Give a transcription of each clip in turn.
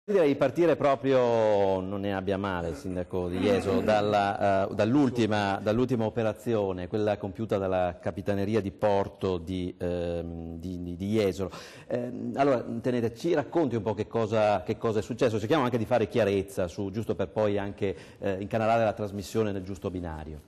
Direi di partire proprio, non ne abbia male il sindaco di Jesolo, dall'ultima operazione, quella compiuta dalla Capitaneria di Porto di Jesolo. Allora, Tenente, ci racconti un po' che cosa è successo? Cerchiamo anche di fare chiarezza, giusto per poi anche incanalare la trasmissione nel giusto binario.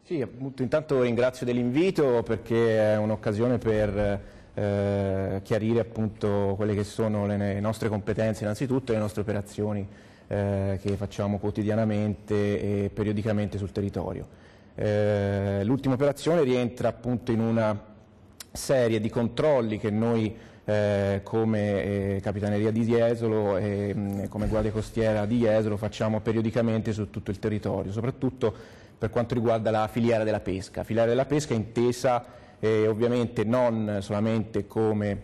Sì, appunto, intanto ringrazio dell'invito perché è un'occasione per chiarire appunto quelle che sono le nostre competenze innanzitutto e le nostre operazioni che facciamo quotidianamente e periodicamente sul territorio. L'ultima operazione rientra appunto in una serie di controlli che noi come Capitaneria di Jesolo e come Guardia Costiera di Jesolo facciamo periodicamente su tutto il territorio, soprattutto per quanto riguarda la filiera della pesca. Filiera della pesca intesa ovviamente non solamente come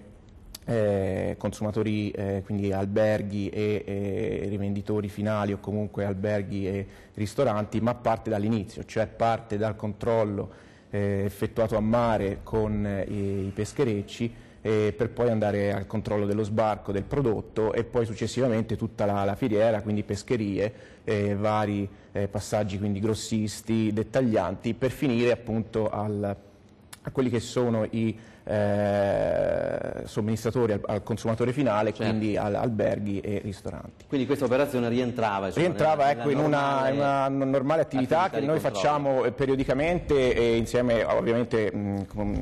consumatori, quindi alberghi e rivenditori finali o comunque alberghi e ristoranti, ma parte dall'inizio, cioè parte dal controllo effettuato a mare con i pescherecci per poi andare al controllo dello sbarco del prodotto e poi successivamente tutta la filiera, quindi pescherie, vari passaggi, quindi grossisti, dettaglianti, per finire appunto a quelli che sono i somministratori al consumatore finale, certo. Quindi alberghi e ristoranti. Quindi questa operazione rientrava in una normale attività che noi facciamo periodicamente e insieme ovviamente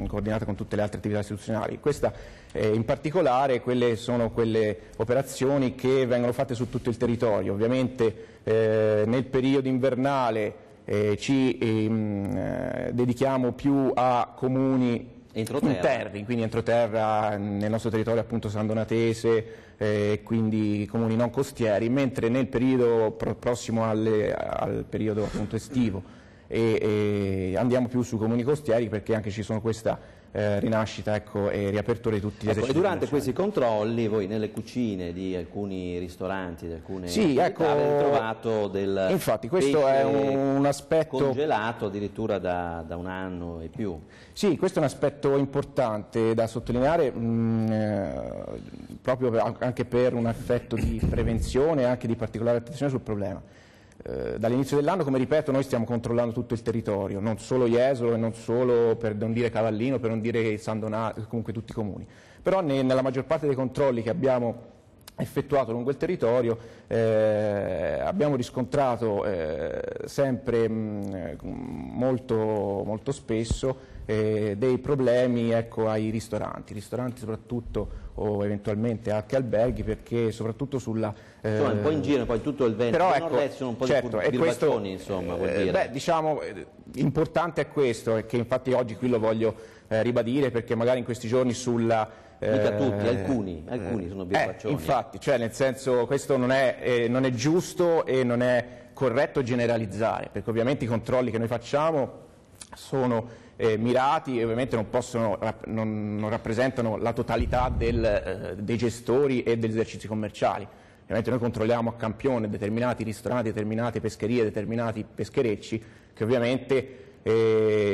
coordinata con tutte le altre attività istituzionali. Questa in particolare sono quelle operazioni che vengono fatte su tutto il territorio, ovviamente nel periodo invernale ci dedichiamo più a comuni interni, quindi entroterra, nel nostro territorio appunto San Donatese, quindi comuni non costieri, mentre nel periodo prossimo al periodo appunto estivo andiamo più sui comuni costieri perché anche ci sono questa rinascita e riapertura di tutti gli esercizi. E durante questi controlli voi nelle cucine di alcuni ristoranti, di alcune avete trovato del infatti questo è un aspetto congelato addirittura da un anno e più. Sì, questo è un aspetto importante da sottolineare proprio anche per un effetto di prevenzione e anche di particolare attenzione sul problema. Dall'inizio dell'anno, come ripeto, noi stiamo controllando tutto il territorio, non solo Jesolo e non solo, per non dire Cavallino, per non dire San Donato, comunque tutti i comuni. Però nella maggior parte dei controlli che abbiamo effettuato lungo il territorio abbiamo riscontrato sempre molto spesso dei problemi ai ristoranti soprattutto o eventualmente anche alberghi, perché soprattutto sulla insomma un po' in giro, poi tutto il vento però sono un po' certo, di birbaccioni, insomma, vuol dire. Diciamo importante è questo, e che infatti oggi qui lo voglio ribadire, perché magari in questi giorni sulla mica tutti, alcuni sono birbaccioni. Infatti, cioè nel senso, questo non è giusto e non è corretto generalizzare, perché ovviamente i controlli che noi facciamo sono mirati e ovviamente non rappresentano la totalità dei gestori e degli esercizi commerciali. Ovviamente noi controlliamo a campione determinati ristoranti, determinate pescherie, determinati pescherecci che ovviamente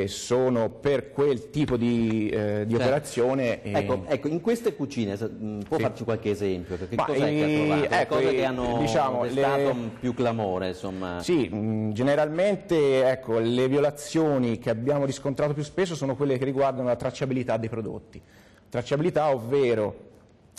sono per quel tipo di operazione. Ecco, in queste cucine può farci qualche esempio? Che cos'è che ha trovato? Cose che hanno destato più clamore, insomma. Sì, generalmente le violazioni che abbiamo riscontrato più spesso sono quelle che riguardano la tracciabilità dei prodotti. Tracciabilità, ovvero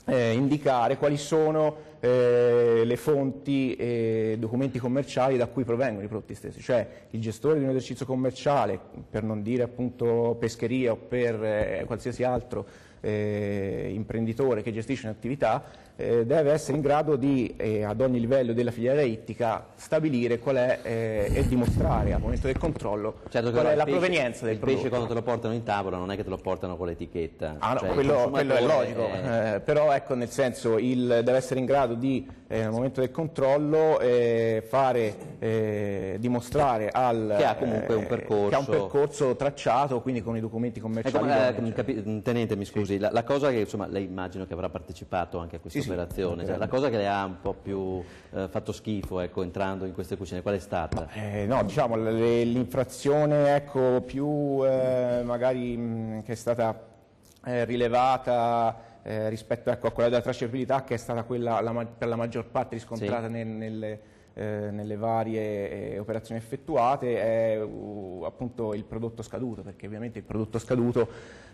indicare quali sono le fonti e documenti commerciali da cui provengono i prodotti stessi, cioè il gestore di un esercizio commerciale, per non dire appunto pescheria o per qualsiasi altro imprenditore che gestisce un'attività, deve essere in grado di, ad ogni livello della filiera ittica, stabilire qual è e dimostrare al momento del controllo qual è la provenienza del prodotto. Il pesce quando te lo portano in tavola non è che te lo portano con l'etichetta. Ah, no, cioè, quello è logico, però ecco, nel senso, deve essere in grado di, al momento del controllo, dimostrare che ha comunque un percorso tracciato, quindi con i documenti commerciali. Tenente, mi scusi, la cosa che insomma lei immagino che avrà partecipato anche a questa operazione, cioè, la cosa che le ha un po' più fatto schifo, ecco, entrando in queste cucine, qual è stata? No, diciamo l'infrazione più magari che è stata rilevata rispetto a quella della tracciabilità, che è stata quella per la maggior parte riscontrata Sì. nelle varie operazioni effettuate, è appunto il prodotto scaduto, perché ovviamente il prodotto scaduto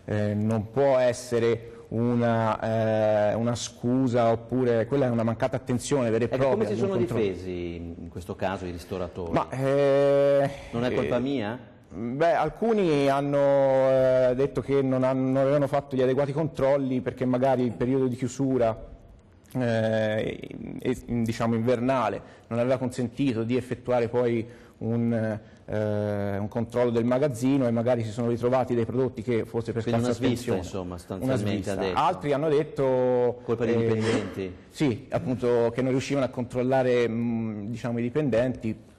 non può essere una scusa, oppure quella è una mancata attenzione vera e propria. Come si sono difesi in questo caso i ristoratori? Ma, non è colpa mia? Beh, alcuni hanno detto che non avevano fatto gli adeguati controlli perché magari il periodo di chiusura diciamo invernale non aveva consentito di effettuare poi un controllo del magazzino, e magari si sono ritrovati dei prodotti che forse per Quindi scarsa una svista, attenzione, insomma, sostanzialmente ha detto. altri hanno detto Colpa dei dipendenti? sì, appunto, che non riuscivano a controllare diciamo, i dipendenti.